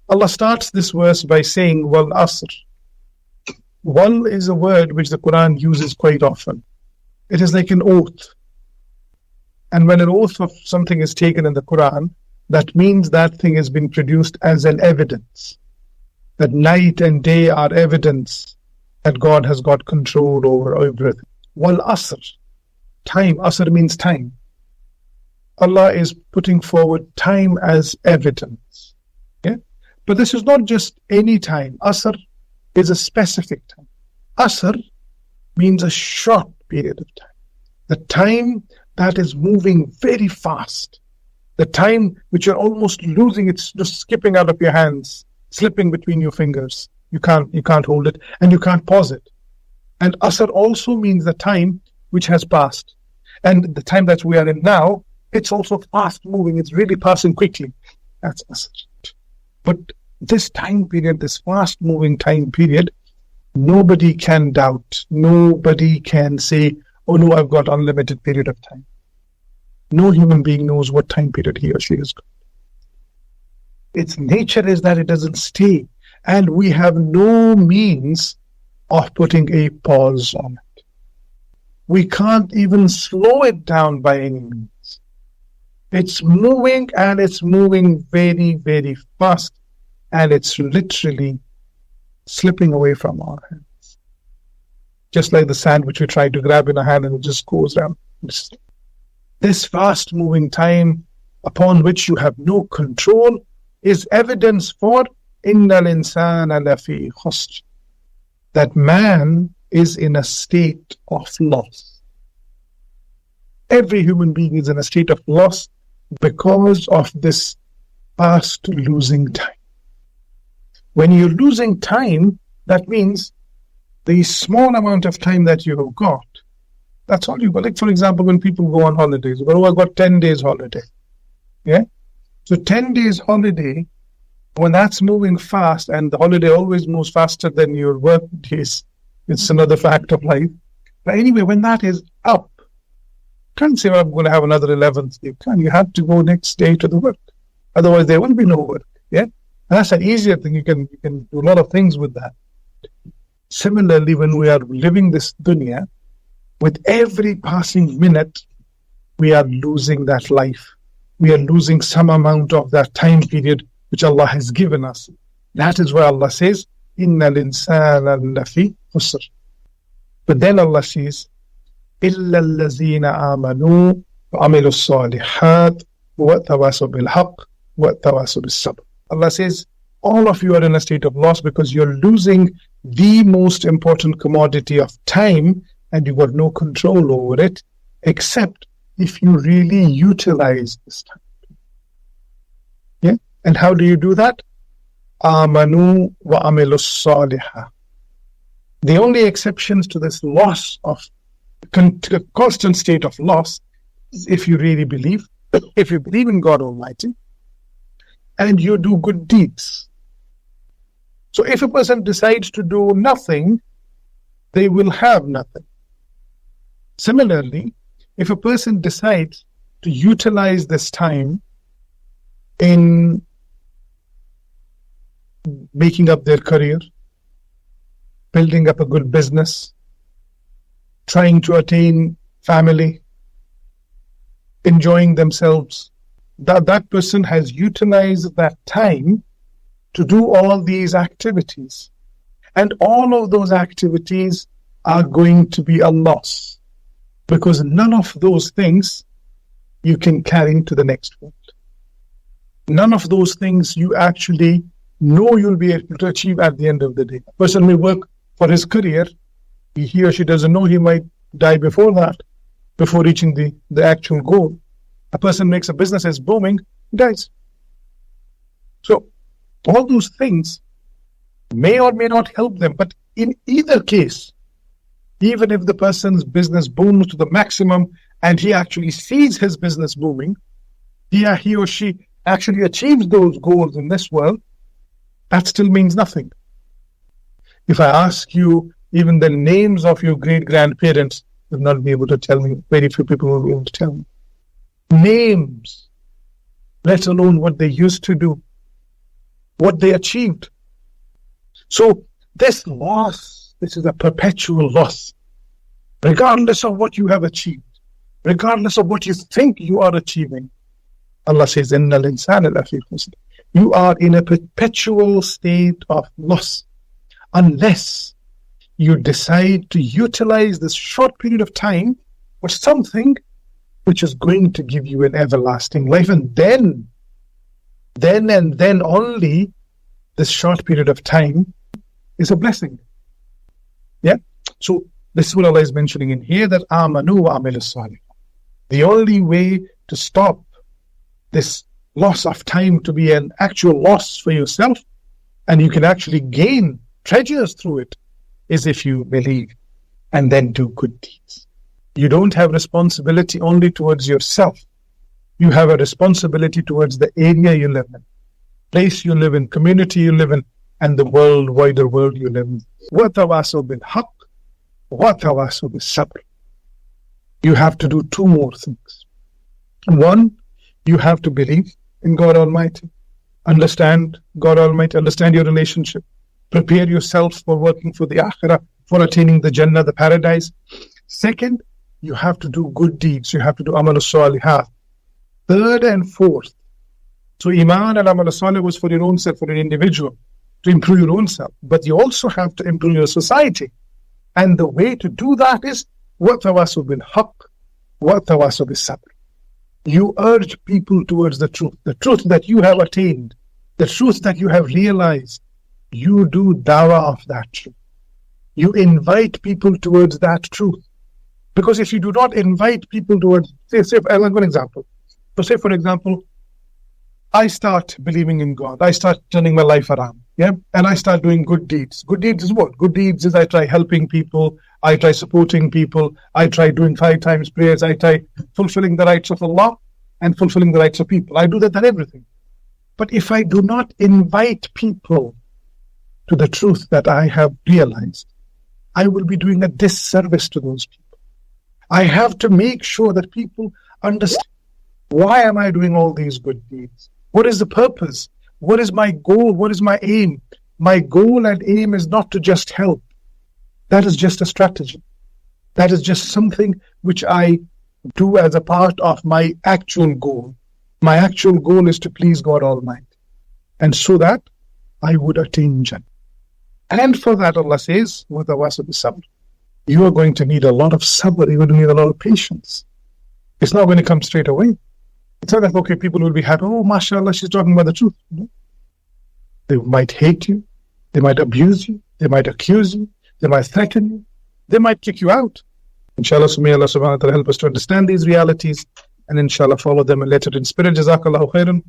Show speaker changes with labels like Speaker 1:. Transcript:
Speaker 1: Allah starts this verse by saying, Wal Asr. Wal is a word which the Quran uses quite often. It is like an oath. And when an oath of something is taken in the Quran, that means that thing has been produced as an evidence. That night and day are evidence that God has got control over everything. Wal Asr. Time. Asr means time. Allah is putting forward time as evidence. Yeah? But this is not just any time. Asr is a specific time. Asr means a short period of time. The time that is moving very fast. The time which you're almost losing, it's just skipping out of your hands, slipping between your fingers. You can't hold it and you can't pause it. And Asr also means the time which has passed. And the time that we are in now, it's also fast moving. It's really passing quickly. That's Asr. But this time period, this fast moving time period, nobody can doubt. Nobody can say, oh no, I've got unlimited period of time. No human being knows what time period he or she has got. Its nature is that it doesn't stay. And we have no means of putting a pause on it. We can't even slow it down by any means. It's moving and it's moving very, very fast. And it's literally slipping away from our hands. Just like the sand which we try to grab in a hand and it just goes down. This fast moving time upon which you have no control is evidence for Innal insana lafi khusr, that man is in a state of loss. Every human being is in a state of loss because of this fast losing time. When you're losing time, that means the small amount of time that you have got, that's all you got. Like, for example, when people go on holidays, oh, I've got 10 days holiday. Yeah? So 10 days holiday, when that's moving fast, and the holiday always moves faster than your work days, it's another fact of life. But anyway, when that is up, you can't say, well, I'm going to have another 11th day. You have to go next day to the work. Otherwise, there will be no work. Yeah? And that's an easier thing. You can do a lot of things with that. Similarly, when we are living this dunya, with every passing minute, we are losing that life. We are losing some amount of that time period which Allah has given us. That is why Allah says, Innal insana lafi khusr. But then Allah says, Illa allazina amanu wa amilu salihat wa tawasaw bil haqq wa tawasaw bis sabr. Allah says, all of you are in a state of loss because you're losing the most important commodity of time and you've got no control over it, except if you really utilize this time. Yeah? And how do you do that? Amanu wa amilu salihah. The only exceptions to this loss of constant state of loss is if you really believe, if you believe in God Almighty, and you do good deeds. So if a person decides to do nothing, they will have nothing. Similarly, if a person decides to utilize this time in making up their career, building up a good business, trying to attain family, enjoying themselves, that person has utilized that time to do all these activities. And all of those activities are going to be a loss, because none of those things you can carry to the next world. None of those things you actually know you'll be able to achieve at the end of the day. A person may work for his career. He or she doesn't know he might die before that, before reaching the actual goal. A person makes a business as booming, he dies. So all those things may or may not help them, but in either case, even if the person's business booms to the maximum and he actually sees his business booming, he or she actually achieves those goals in this world, that still means nothing. If I ask you even the names of your great-grandparents, you'll not be able to tell me. Very few people will be able to tell me. Names, let alone what they used to do. what they achieved. So this loss, this is a perpetual loss. Regardless of what you have achieved, regardless of what you think you are achieving, Allah says, إِنَّ الْإِنسَانَ لَفِي خُسْرٍ. You are in a perpetual state of loss unless you decide to utilize this short period of time for something which is going to give you an everlasting life. And then and then only this short period of time is a blessing. Yeah? So this is what Allah is mentioning in here, that amanu wa amilu salih. The only way to stop this loss of time to be an actual loss for yourself, and you can actually gain treasures through it, is if you believe and then do good deeds. You don't have responsibility only towards yourself. You have a responsibility towards the area you live in, place you live in, community you live in, and the world, wider world you live in. وَتَوَاسَوْا بِالْحَقِّ وَتَوَاسَوْا بِالصَّبْرِ. You have to do two more things. One, you have to believe in God Almighty, understand God Almighty, understand your relationship, prepare yourself for working for the Akhirah, for attaining the Jannah, the paradise. Second, you have to do good deeds. You have to do amal salihat. Third and fourth. So Iman and amal salih was for your own self, for an individual, to improve your own self. But you also have to improve your society. And the way to do that is وَتَوَاسُوا بِالْحَقِّ وَتَوَاسُوا بِالصَّبْرِ. You urge people towards the truth that you have attained, the truth that you have realized. You do dawah of that truth. You invite people towards that truth. Because if you do not invite people towards, say I'll give an example. So say, for example, I start believing in God. I start turning my life around. Yeah. And I start doing good deeds. Good deeds is what? Good deeds is I try helping people. I try supporting people. I try doing 5 times prayers. I try fulfilling the rights of Allah and fulfilling the rights of people. I do that and everything. But if I do not invite people to the truth that I have realized, I will be doing a disservice to those people. I have to make sure that people understand, why am I doing all these good deeds? What is the purpose? What is my goal? What is my aim? My goal and aim is not to just help. That is just a strategy. That is just something which I do as a part of my actual goal. My actual goal is to please God Almighty. And so that I would attain Jannah. And for that Allah says, وَتَوَاسَوْا بِالصَّبْرِ. You are going to need a lot of sabr. You're going to need a lot of patience. It's not going to come straight away. It's not that, okay, people will be happy. Oh, mashallah, she's talking about the truth. No. They might hate you. They might abuse you. They might accuse you. They might threaten you. They might kick you out. Inshallah, so may Allah subhanahu wa ta'ala help us to understand these realities and inshallah follow them and let it in spirit. Jazakallahu khairan.